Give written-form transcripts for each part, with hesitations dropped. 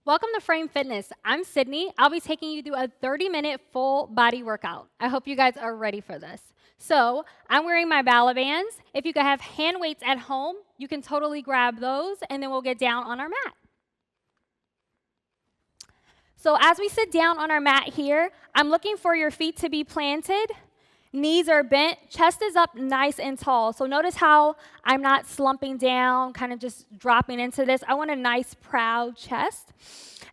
Welcome to Frame Fitness. I'm Sydney. I'll be taking you through a 30-minute full body workout. I hope you guys are ready for this. So, I'm wearing my ballet bands. If you could have hand weights at home, you can totally grab those, and then we'll get down on our mat. So, as we sit down on our mat here, I'm looking for your feet to be planted. Knees are bent, chest is up nice and tall. So notice how I'm not slumping down, kind of just dropping into this. I want a nice, proud chest.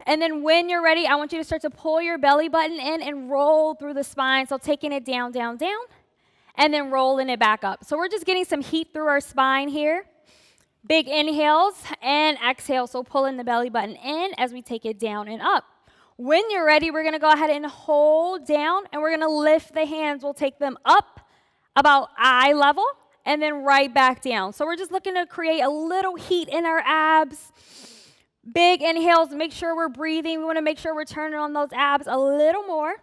And then when you're ready, I want you to start to pull your belly button in and roll through the spine. So taking it down, down, down, and then rolling it back up. So we're just getting some heat through our spine here. Big inhales and exhales. So pulling the belly button in as we take it down and up. When you're ready, we're going to go ahead and hold down, and we're going to lift the hands. We'll take them up about eye level and then right back down. So we're just looking to create a little heat in our abs. Big inhales, make sure we're breathing. We want to make sure we're turning on those abs a little more.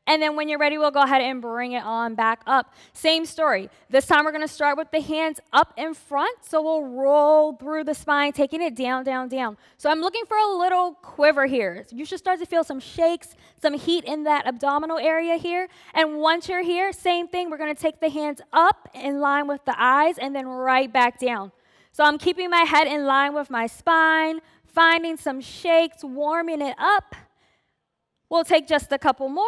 And then when you're ready, we'll go ahead and bring it on back up. Same story. This time we're going to start with the hands up in front. So we'll roll through the spine, taking it down, down, down. So I'm looking for a little quiver here. You should start to feel some shakes, some heat in that abdominal area here. And once you're here, same thing. We're going to take the hands up in line with the eyes and then right back down. So I'm keeping my head in line with my spine, finding some shakes, warming it up. We'll take just a couple more.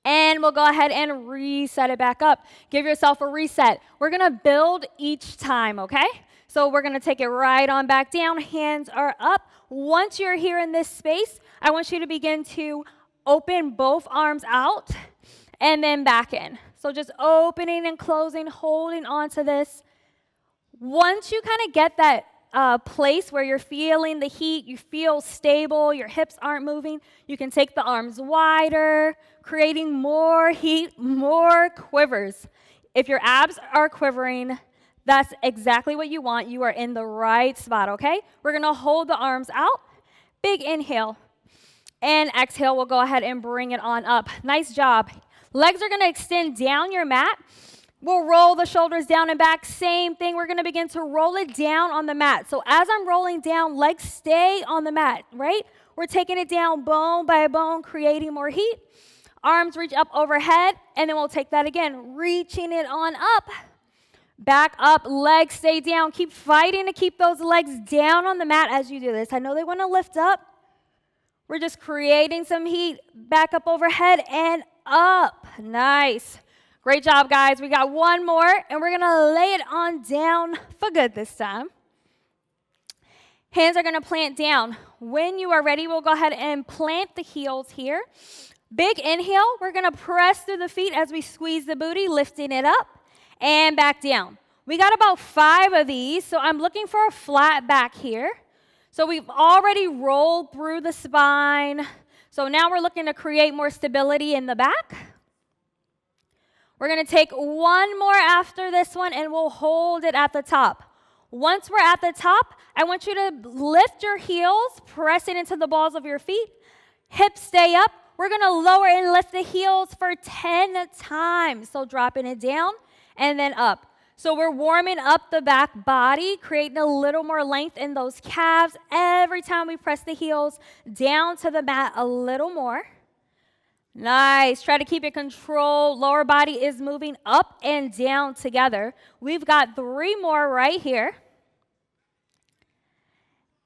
And we'll go ahead and reset it back up. Give yourself a reset. We're going to build each time, okay? So we're going to take it right on back down. Hands are up. Once you're here in this space, I want you to begin to open both arms out and then back in. So just opening and closing, holding on to this. Once you kind of get that place where you're feeling the heat, you feel stable, your hips aren't moving, you can take the arms wider, creating more heat, more quivers. If your abs are quivering, that's exactly what you want. You are in the right spot, okay? We're going to hold the arms out. Big inhale. And exhale, we'll go ahead and bring it on up. Nice job. Legs are going to extend down your mat. We'll roll the shoulders down and back. Same thing. We're going to begin to roll it down on the mat. So as I'm rolling down, legs stay on the mat, right? We're taking it down bone by bone, creating more heat. Arms reach up overhead, and then we'll take that again, reaching it on up. Back up, legs stay down. Keep fighting to keep those legs down on the mat as you do this. I know they want to lift up. We're just creating some heat. Back up overhead and up. Nice. Great job, guys. We got one more, and we're going to lay it on down for good this time. Hands are going to plant down. When you are ready, we'll go ahead and plant the heels here. Big inhale. We're going to press through the feet as we squeeze the booty, lifting it up and back down. We got about 5 of these, so I'm looking for a flat back here. So we've already rolled through the spine. So now we're looking to create more stability in the back. We're going to take one more after this one, and we'll hold it at the top. Once we're at the top, I want you to lift your heels, press it into the balls of your feet. Hips stay up. We're going to lower and lift the heels for 10 times. So dropping it down and then up. So we're warming up the back body, creating a little more length in those calves. Every time we press the heels down to the mat a little more. Nice. Try to keep it controlled. Lower body is moving up and down together. We've got 3 more right here.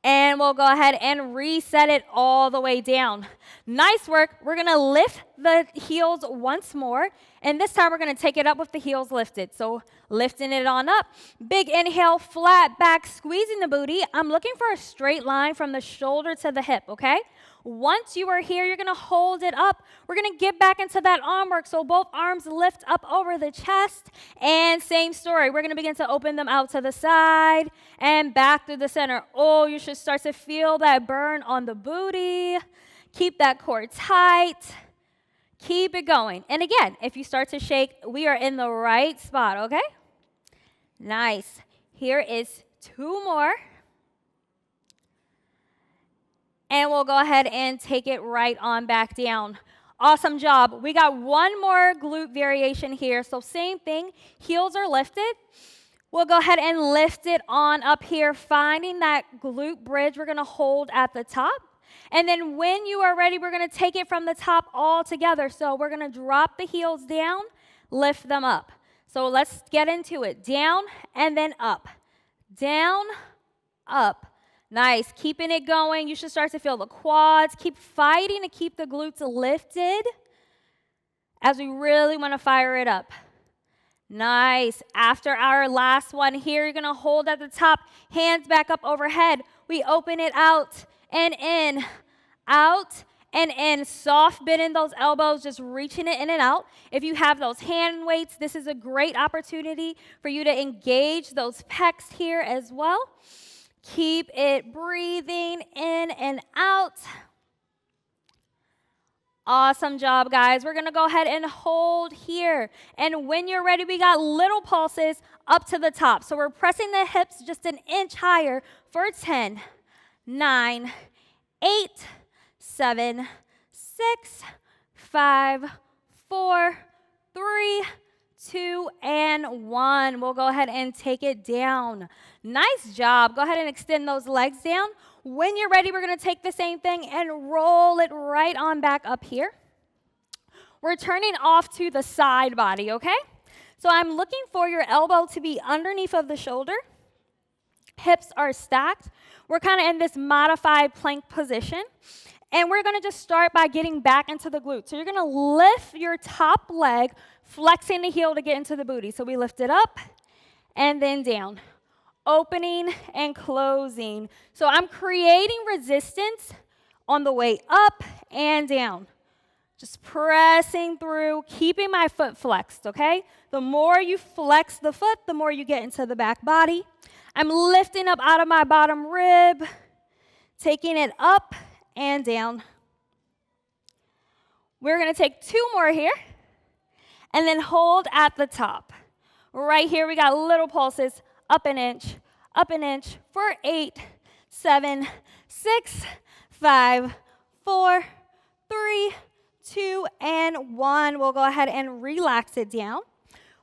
And we'll go ahead and reset it all the way down. Nice work. We're going to lift the heels once more. And this time we're going to take it up with the heels lifted. So lifting it on up. Big inhale, flat back, squeezing the booty. I'm looking for a straight line from the shoulder to the hip, okay? Once you are here, you're going to hold it up. We're going to get back into that arm work. So both arms lift up over the chest. And same story. We're going to begin to open them out to the side and back through the center. Oh, you should start to feel that burn on the booty. Keep that core tight. Keep it going. And again, if you start to shake, we are in the right spot, okay? Nice. Here is 2 more. And we'll go ahead and take it right on back down. Awesome job. We got one more glute variation here. So same thing, heels are lifted. We'll go ahead and lift it on up here, finding that glute bridge we're going to hold at the top. And then when you are ready, we're going to take it from the top all together. So we're going to drop the heels down, lift them up. So let's get into it. Down and then up. Down, up. Nice. Keeping it going. You should start to feel the quads. Keep fighting to keep the glutes lifted as we really want to fire it up. Nice. After our last one here, you're going to hold at the top, hands back up overhead. We open it out and in, out and in. Soft bend in those elbows, just reaching it in and out. If you have those hand weights, this is a great opportunity for you to engage those pecs here as well. Keep it breathing in and out. Awesome job, guys. We're going to go ahead and hold here. And when you're ready, we got little pulses up to the top. So we're pressing the hips just an inch higher for 10, 9, 8, 7, 6, 5, 4, 3, 2, and 1. We'll go ahead and take it down. Nice job. Go ahead and extend those legs down. When you're ready, we're going to take the same thing and roll it right on back up here. We're turning off to the side body, okay? So I'm looking for your elbow to be underneath of the shoulder. Hips are stacked. We're kind of in this modified plank position. And we're going to just start by getting back into the glute. So you're going to lift your top leg, flexing the heel to get into the booty. So we lift it up and then down. Opening and closing. So I'm creating resistance on the way up and down. Just pressing through, keeping my foot flexed, okay? The more you flex the foot, the more you get into the back body. I'm lifting up out of my bottom rib, taking it up and down. We're going to take 2 more here, and then hold at the top. Right here, we got little pulses. Up an inch for 8, 7, 6, 5, 4, 3, 2, and 1. We'll go ahead and relax it down.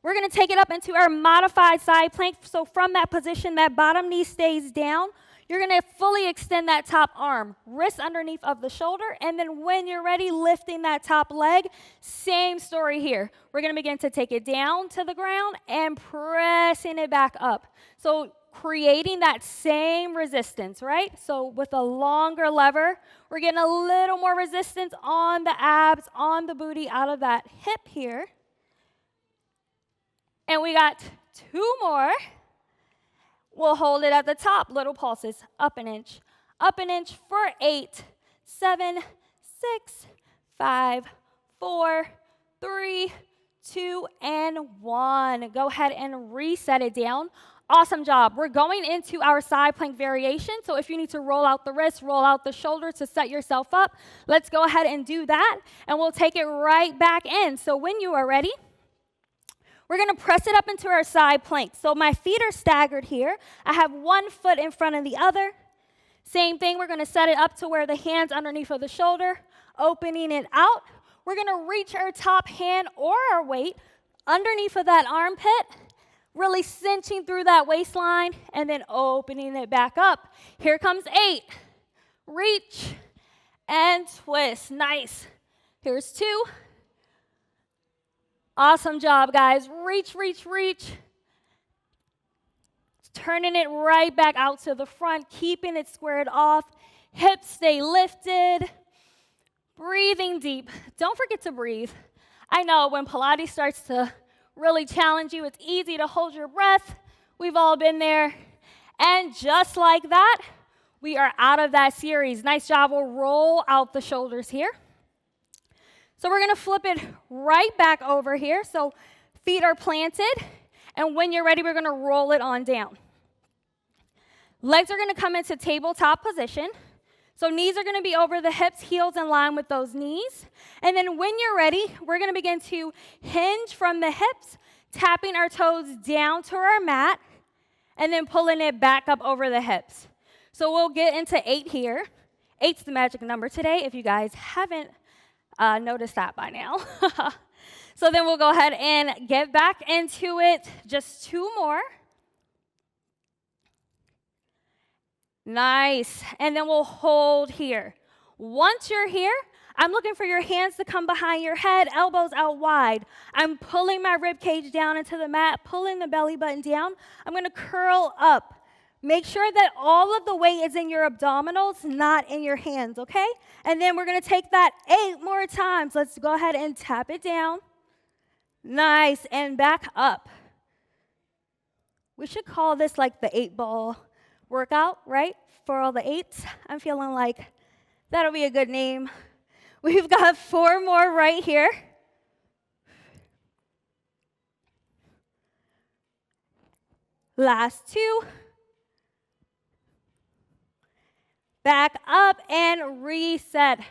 We're going to take it up into our modified side plank. So from that position, that bottom knee stays down. You're going to fully extend that top arm, wrist underneath of the shoulder, and then when you're ready, lifting that top leg. Same story here. We're going to begin to take it down to the ground and pressing it back up. So creating that same resistance, right? So with a longer lever, we're getting a little more resistance on the abs, on the booty, out of that hip here. And we got 2 more. We'll hold it at the top, little pulses, up an inch for 8, 7, 6, 5, 4, 3, 2, and 1. Go ahead and reset it down. Awesome job. We're going into our side plank variation, so if you need to roll out the wrist, roll out the shoulder to set yourself up, let's go ahead and do that, and we'll take it right back in. So when you are ready, we're going to press it up into our side plank. So my feet are staggered here. I have one foot in front of the other. Same thing, we're going to set it up to where the hand's underneath of the shoulder, opening it out. We're going to reach our top hand or our weight underneath of that armpit, really cinching through that waistline, and then opening it back up. Here comes 8. Reach and twist. Nice. Here's 2. Awesome job, guys. Reach, reach, reach. Turning it right back out to the front, keeping it squared off. Hips stay lifted. Breathing deep. Don't forget to breathe. I know when Pilates starts to really challenge you, it's easy to hold your breath. We've all been there. And just like that, we are out of that series. Nice job. We'll roll out the shoulders here. So we're going to flip it right back over here. So feet are planted, and when you're ready, we're going to roll it on down. Legs are going to come into tabletop position. So knees are going to be over the hips, heels in line with those knees. And then when you're ready, we're going to begin to hinge from the hips, tapping our toes down to our mat, and then pulling it back up over the hips. So we'll get into 8 here. 8's the magic number today, if you guys haven't noticed that by now. So then we'll go ahead and get back into it. Just 2 more. Nice. And then we'll hold here. Once you're here, I'm looking for your hands to come behind your head, elbows out wide. I'm pulling my rib cage down into the mat, pulling the belly button down. I'm going to curl up. Make sure that all of the weight is in your abdominals, not in your hands, okay? And then we're going to take that 8 more times. Let's go ahead and tap it down. Nice. And back up. We should call this like the 8-ball workout, right? For all the 8s. I'm feeling like that'll be a good name. We've got 4 more right here. Last 2. Back up and reset.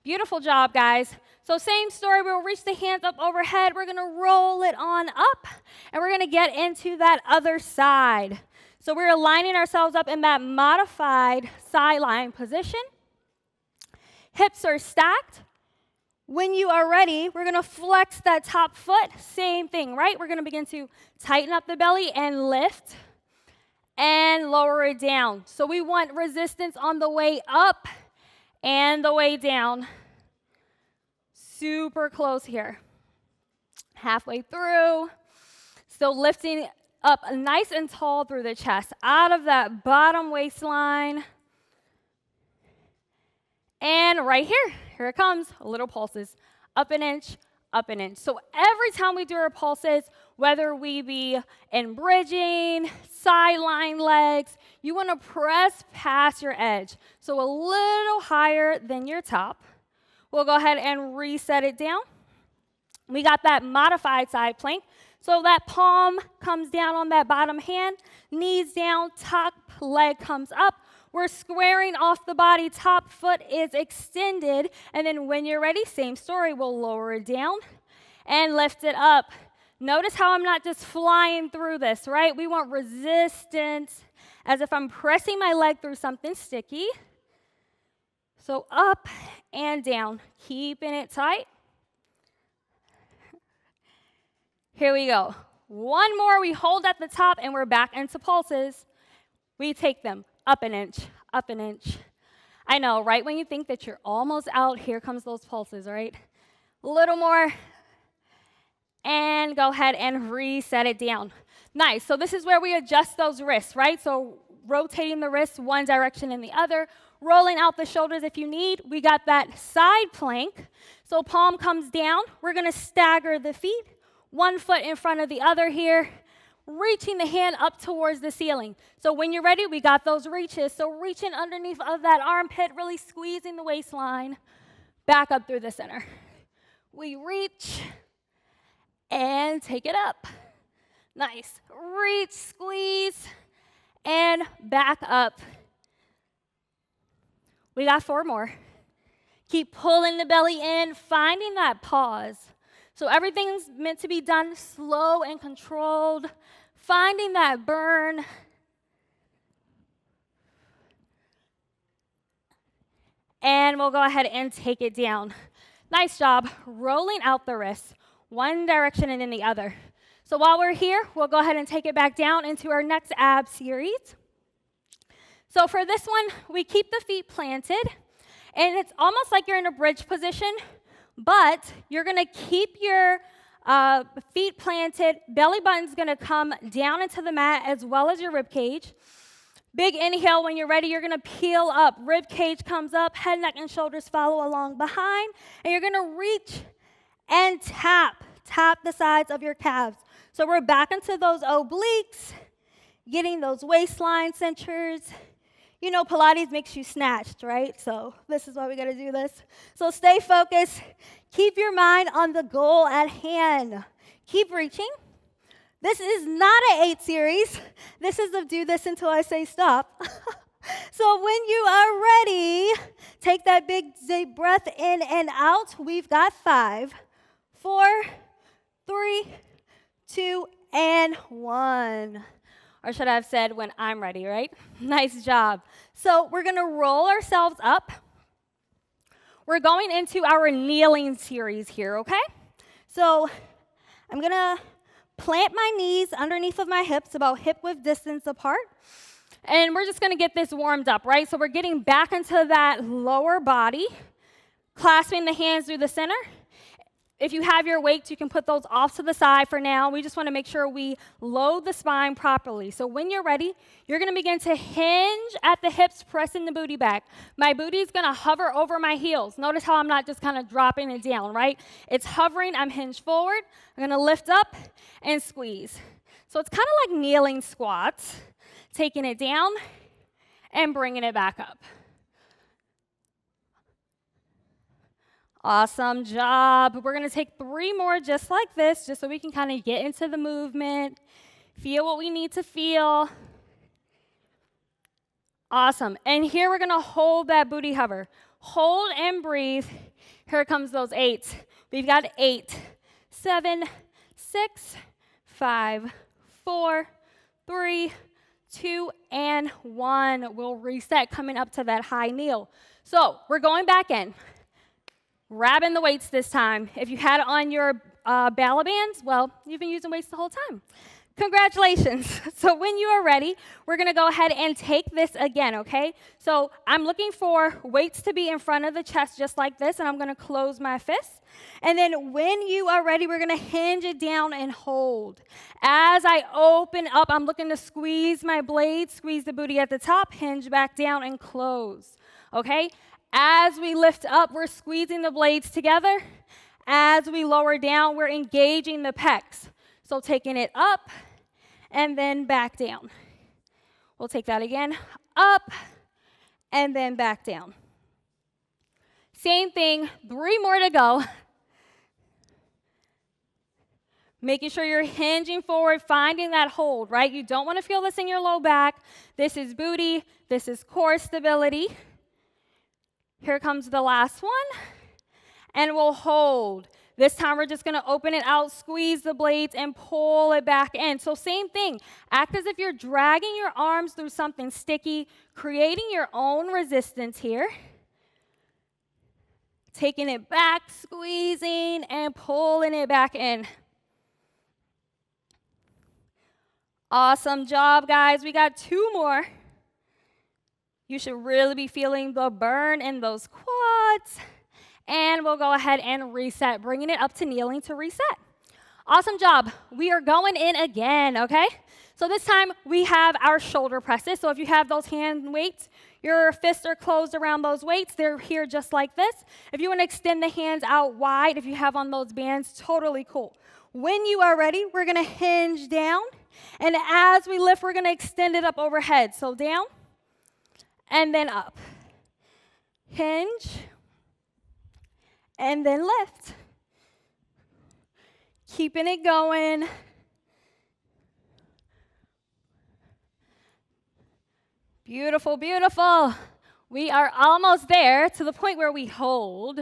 Beautiful job, guys. So same story, we'll reach the hands up overhead. We're going to roll it on up, and we're going to get into that other side. So we're aligning ourselves up in that modified side lying position. Hips are stacked. When you are ready, we're going to flex that top foot. Same thing, right? We're going to begin to tighten up the belly and lift and lower it down. So we want resistance on the way up and the way down. Super close here. Halfway through. Still lifting up nice and tall through the chest, out of that bottom waistline. And right here it comes, little pulses, up an inch, up an inch. So every time we do our pulses, whether we be in bridging, sideline legs, you want to press past your edge. So a little higher than your top. We'll go ahead and reset it down. We got that modified side plank. So that palm comes down on that bottom hand, knees down, top leg comes up. We're squaring off the body, top foot is extended, and then when you're ready, same story, we'll lower it down and lift it up. Notice how I'm not just flying through this, right? We want resistance, as if I'm pressing my leg through something sticky. So up and down, keeping it tight. Here we go. One more, we hold at the top, and we're back into pulses. We take them up an inch, up an inch. I know, right when you think that you're almost out, here comes those pulses, right? A little more, and go ahead and reset it down. Nice, so this is where we adjust those wrists, right? So rotating the wrists one direction and the other, rolling out the shoulders if you need. We got that side plank. So palm comes down. We're going to stagger the feet, one foot in front of the other here, reaching the hand up towards the ceiling. So when you're ready, we got those reaches. So reaching underneath of that armpit, really squeezing the waistline, back up through the center. We reach and take it up. Nice. Reach, squeeze, and back up. We got 4 more. Keep pulling the belly in, finding that pause. So everything's meant to be done slow and controlled, finding that burn. And we'll go ahead and take it down. Nice job. Rolling out the wrists, one direction and then the other. So while we're here, we'll go ahead and take it back down into our next ab series. So for this one, we keep the feet planted, and it's almost like you're in a bridge position, but you're going to keep your feet planted. Belly button's going to come down into the mat as well as your rib cage. Big inhale. When you're ready, you're going to peel up. Rib cage comes up, head, neck, and shoulders follow along behind, and you're going to reach and tap the sides of your calves. So we're back into those obliques, getting those waistline centers. You know, Pilates makes you snatched, right? So this is why we got to do this. So stay focused. Keep your mind on the goal at hand. Keep reaching. This is not an 8 series. This is a do this until I say stop. So when you are ready, take that big deep breath in and out. We've got 5, 4, 3, 2, and 1. Or should I have said when I'm ready, right? Nice job. So we're going to roll ourselves up. We're going into our kneeling series here, okay? So I'm going to plant my knees underneath of my hips, about hip width distance apart. And we're just going to get this warmed up, right? So we're getting back into that lower body, clasping the hands through the center. If you have your weights, you can put those off to the side for now. We just want to make sure we load the spine properly. So when you're ready, you're going to begin to hinge at the hips, pressing the booty back. My booty is going to hover over my heels. Notice how I'm not just kind of dropping it down, right? It's hovering. I'm hinged forward. I'm going to lift up and squeeze. So it's kind of like kneeling squats, taking it down and bringing it back up. Awesome job. We're going to take 3 more just like this, just so we can kind of get into the movement, feel what we need to feel. Awesome. And here we're going to hold that booty hover. Hold and breathe. Here comes those 8s. We've got 8, 7, 6, 5, 4, 3, 2, and 1. We'll reset coming up to that high kneel. So we're going back in. Grabbing the weights this time. If you had it on your ballet bands, well, you've been using weights the whole time. Congratulations. So when you are ready, we're going to go ahead and take this again, okay? So I'm looking for weights to be in front of the chest just like this, and I'm going to close my fists. And then when you are ready, we're going to hinge it down and hold. As I open up, I'm looking to squeeze my blades, squeeze the booty at the top, hinge back down, and close, okay? As we lift up, we're squeezing the blades together. As we lower down, we're engaging the pecs. So taking it up and then back down. We'll take that again, up and then back down. Same thing, 3 more to go. Making sure you're hinging forward, finding that hold, right? You don't want to feel this in your low back. This is booty, this is core stability. Here comes the last one, and we'll hold. This time we're just going to open it out, squeeze the blades, and pull it back in. So same thing. Act as if you're dragging your arms through something sticky, creating your own resistance here. Taking it back, squeezing, and pulling it back in. Awesome job, guys. We got 2 more. You should really be feeling the burn in those quads. And we'll go ahead and reset, bringing it up to kneeling to reset. Awesome job. We are going in again, okay? So this time we have our shoulder presses. So if you have those hand weights, your fists are closed around those weights. They're here just like this. If you want to extend the hands out wide, if you have on those bands, totally cool. When you are ready, we're going to hinge down. And as we lift, we're going to extend it up overhead. So down. And then up. Hinge, and then lift. Keeping it going. Beautiful, beautiful. We are almost there to the point where we hold.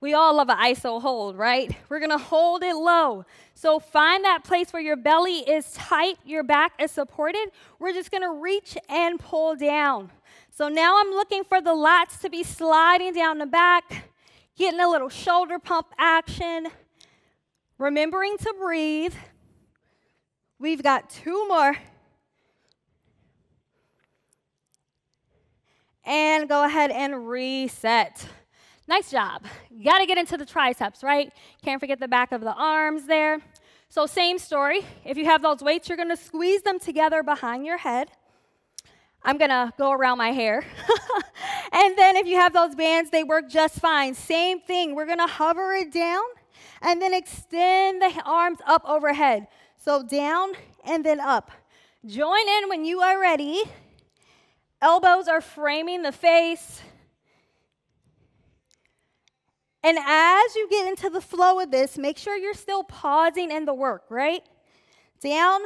We all love an ISO hold, right? We're going to hold it low. So find that place where your belly is tight, your back is supported. We're just going to reach and pull down. So now I'm looking for the lats to be sliding down the back, getting a little shoulder pump action, remembering to breathe. We've got 2 more. And go ahead and reset. Nice job. You got to get into the triceps, right? Can't forget the back of the arms there. So same story. If you have those weights, you're going to squeeze them together behind your head. I'm going to go around my hair. And then if you have those bands, they work just fine. Same thing. We're going to hover it down and then extend the arms up overhead. So down and then up. Join in when you are ready. Elbows are framing the face. And as you get into the flow of this, make sure you're still pausing in the work, right? Down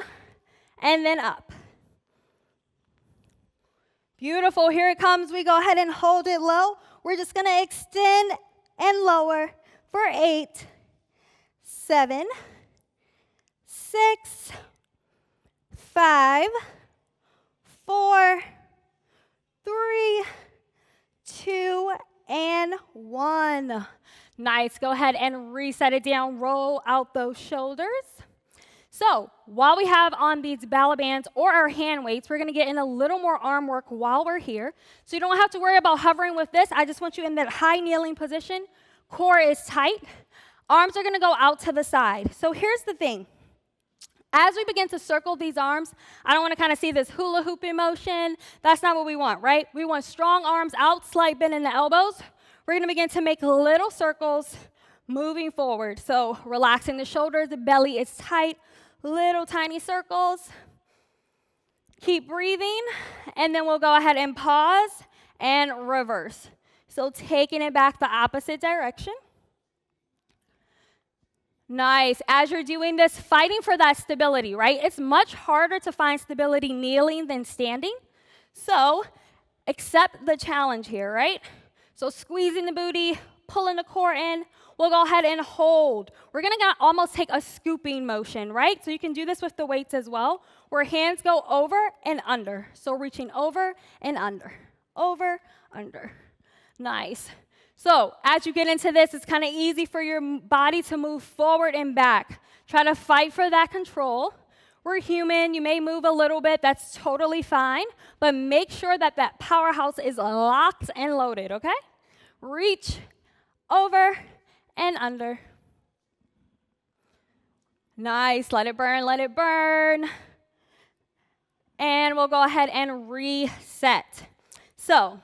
and then up. Beautiful. Here it comes. We go ahead and hold it low. We're just going to extend and lower for 8, 7, 6, 5, 4, 3, 2, and 1. Nice. Go ahead and reset it down. Roll out those shoulders. So while we have on these ballet bands or our hand weights, we're going to get in a little more arm work while we're here. So you don't have to worry about hovering with this. I just want you in that high kneeling position. Core is tight. Arms are going to go out to the side. So here's the thing. As we begin to circle these arms, I don't want to kind of see this hula hooping motion. That's not what we want, right? We want strong arms out, slight bend in the elbows. We're going to begin to make little circles moving forward. So relaxing the shoulders, the belly is tight, little tiny circles. Keep breathing, and then we'll go ahead and pause and reverse. So taking it back the opposite direction. Nice. As you're doing this, fighting for that stability, right? It's much harder to find stability kneeling than standing. So accept the challenge here, right? So squeezing the booty, pulling the core in. We'll go ahead and hold. We're going to almost take a scooping motion, right? So you can do this with the weights as well, where hands go over and under. So reaching over and under, over, under. Nice. So as you get into this, it's kind of easy for your body to move forward and back. Try to fight for that control. We're human. You may move a little bit. That's totally fine. But make sure that that powerhouse is locked and loaded, okay? Reach over and under. Nice. Let it burn, let it burn. And we'll go ahead and reset. So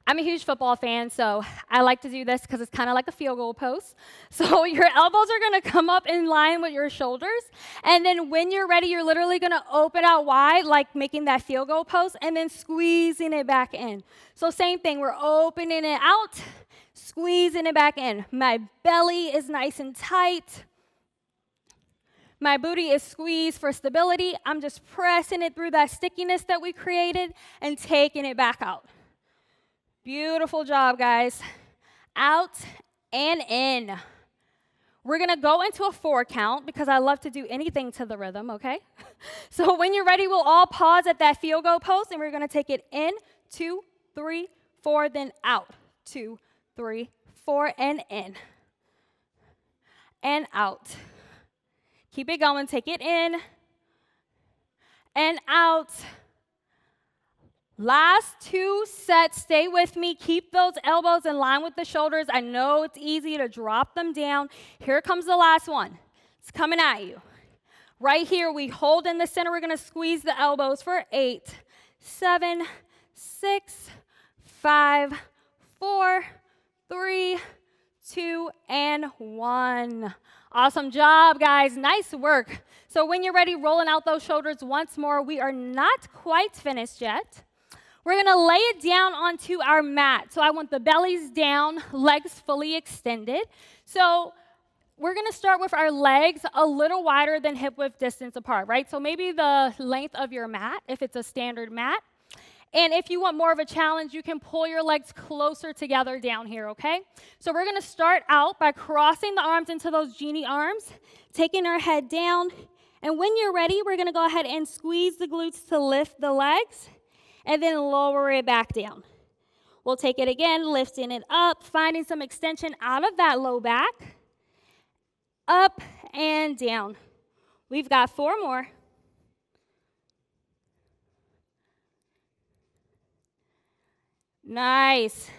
I'm a huge football fan, so I like to do this because it's kind of like a field goal post. So your elbows are going to come up in line with your shoulders, and then when you're ready, you're literally going to open out wide, like making that field goal post, and then squeezing it back in. So same thing, we're opening it out, squeezing it back in. My belly is nice and tight. My booty is squeezed for stability. I'm just pressing it through that stickiness that we created and taking it back out. Beautiful job, guys. Out and in. We're going to go into a 4 count because I love to do anything to the rhythm, okay? So when you're ready, we'll all pause at that field goal post, and we're going to take it in, 2, 3, 4, then out. 2, 3, 4, and in. And out. Keep it going. Take it in and out. Last 2 sets, stay with me. Keep those elbows in line with the shoulders. I know it's easy to drop them down. Here comes the last one. It's coming at you. Right here, we hold in the center. We're going to squeeze the elbows for 8, 7, 6, 5, 4, 3, 2, and 1. Awesome job, guys. Nice work. So when you're ready, rolling out those shoulders once more. We are not quite finished yet. We're going to lay it down onto our mat. So I want the bellies down, legs fully extended. So we're going to start with our legs a little wider than hip width distance apart, right? So maybe the length of your mat, if it's a standard mat. And if you want more of a challenge, you can pull your legs closer together down here, okay? So we're going to start out by crossing the arms into those genie arms, taking our head down. And when you're ready, we're going to go ahead and squeeze the glutes to lift the legs, and then lower it back down. We'll take it again, lifting it up, finding some extension out of that low back, up and down. We've got 4 more. Nice.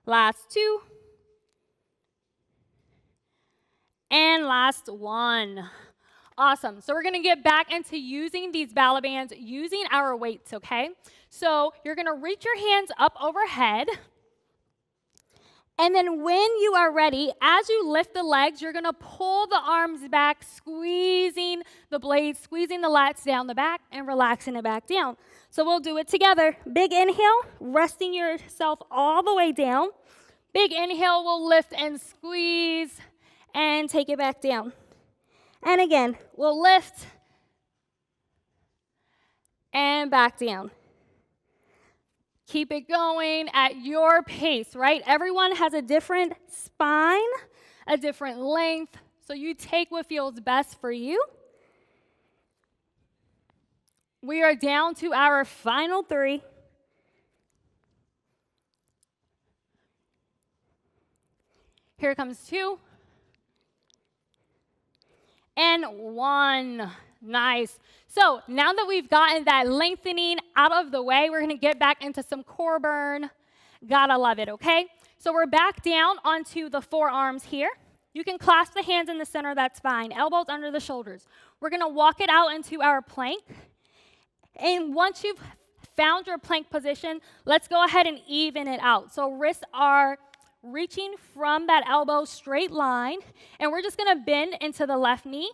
Last 2. And last 1. Awesome. So we're going to get back into using these ballet bands, using our weights, okay? So you're going to reach your hands up overhead. And then when you are ready, as you lift the legs, you're going to pull the arms back, squeezing the blades, squeezing the lats down the back, and relaxing it back down. So we'll do it together. Big inhale, resting yourself all the way down. Big inhale, we'll lift and squeeze and take it back down. And again, we'll lift and back down. Keep it going at your pace, right? Everyone has a different spine, a different length, so you take what feels best for you. We are down to our final 3. Here comes 2. And 1. Nice. So now that we've gotten that lengthening out of the way, we're going to get back into some core burn. Gotta love it, okay? So we're back down onto the forearms here. You can clasp the hands in the center, that's fine. Elbows under the shoulders. We're going to walk it out into our plank. And once you've found your plank position, let's go ahead and even it out. So wrists are reaching from that elbow straight line, and we're just going to bend into the left knee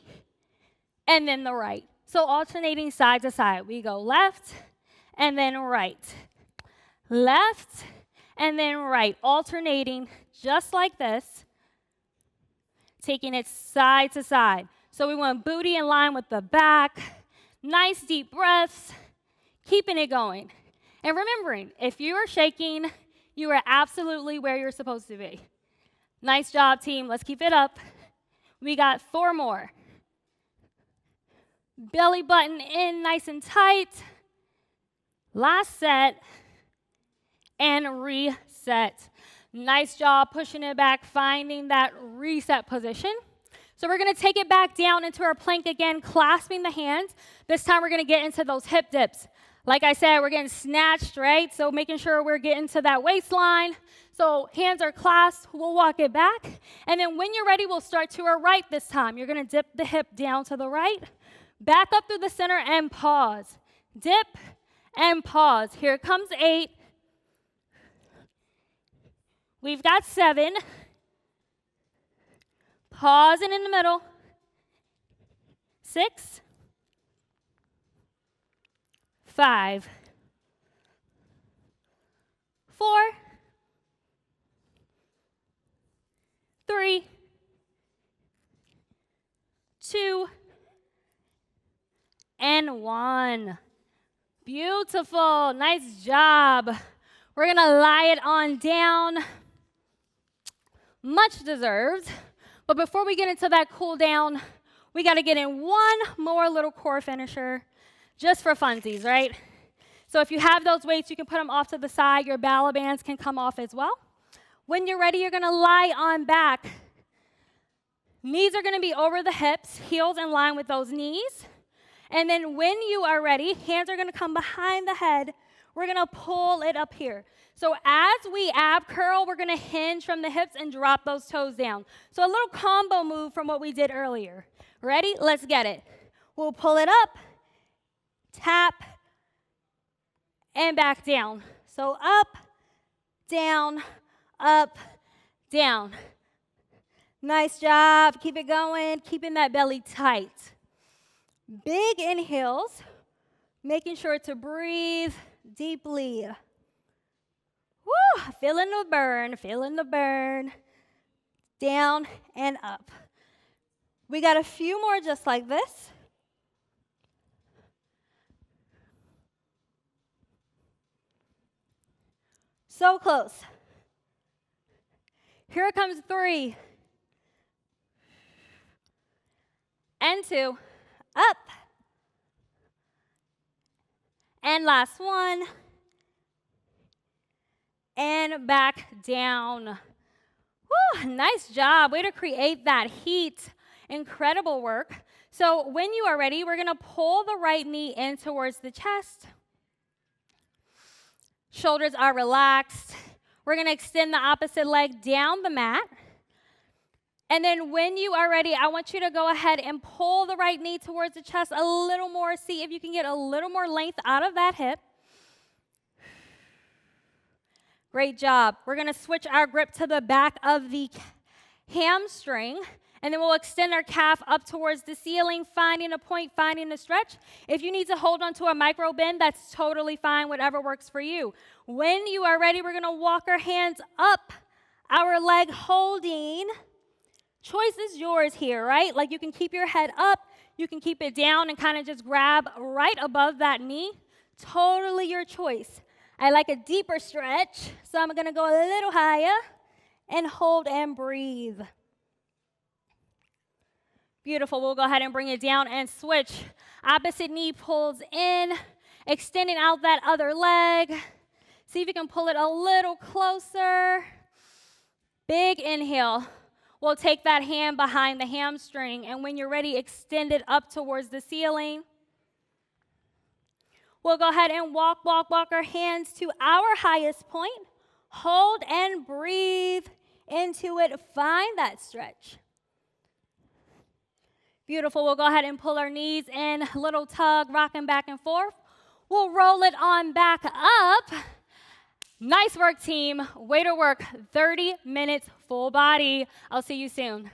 and then the right. So alternating side to side. We go left and then right. Left and then right. Alternating just like this. Taking it side to side. So we want booty in line with the back. Nice deep breaths. Keeping it going. And remembering, if you are shaking, you are absolutely where you're supposed to be. Nice job, team. Let's keep it up. We got 4 more. Belly button in nice and tight. Last set. And reset. Nice job pushing it back, finding that reset position. So we're going to take it back down into our plank again, clasping the hands. This time we're going to get into those hip dips. Like I said, we're getting snatched, right? So making sure we're getting to that waistline. So hands are clasped. We'll walk it back. And then when you're ready, we'll start to our right this time. You're going to dip the hip down to the right. Back up through the center and pause. Dip and pause. Here comes 8. We've got 7. Pausing in the middle. 6. 5. 4. 3. 2. And 1. Beautiful. Nice job. We're going to lie it on down. Much deserved. But before we get into that cool down, we got to get in one more little core finisher just for funsies, right? So if you have those weights, you can put them off to the side. Your ballet bands can come off as well. When you're ready, you're going to lie on back. Knees are going to be over the hips, heels in line with those knees. And then when you are ready, hands are going to come behind the head. We're going to pull it up here. So as we ab curl, we're going to hinge from the hips and drop those toes down. So a little combo move from what we did earlier. Ready? Let's get it. We'll pull it up, tap, and back down. So up, down, up, down. Nice job. Keep it going. Keeping that belly tight. Big inhales, making sure to breathe deeply. Woo! Feeling the burn, feeling the burn. Down and up. We got a few more just like this. So close. Here comes 3. And 2. Up. And last one. And back down. Woo, nice job. Way to create that heat. Incredible work. So when you are ready, we're going to pull the right knee in towards the chest. Shoulders are relaxed. We're going to extend the opposite leg down the mat. And then when you are ready, I want you to go ahead and pull the right knee towards the chest a little more. See if you can get a little more length out of that hip. Great job. We're going to switch our grip to the back of the hamstring. And then we'll extend our calf up towards the ceiling, finding a point, finding a stretch. If you need to hold onto a micro bend, that's totally fine, whatever works for you. When you are ready, we're going to walk our hands up our leg holding. Choice is yours here, right? Like you can keep your head up, you can keep it down and kind of just grab right above that knee. Totally your choice. I like a deeper stretch, so I'm going to go a little higher and hold and breathe. Beautiful. We'll go ahead and bring it down and switch. Opposite knee pulls in, extending out that other leg. See if you can pull it a little closer. Big inhale. We'll take that hand behind the hamstring, and when you're ready, extend it up towards the ceiling. We'll go ahead and walk our hands to our highest point. Hold and breathe into it. Find that stretch. Beautiful. We'll go ahead and pull our knees in, little tug, rocking back and forth. We'll roll it on back up. Nice work, team. Way to work. 30 minutes full body. I'll see you soon.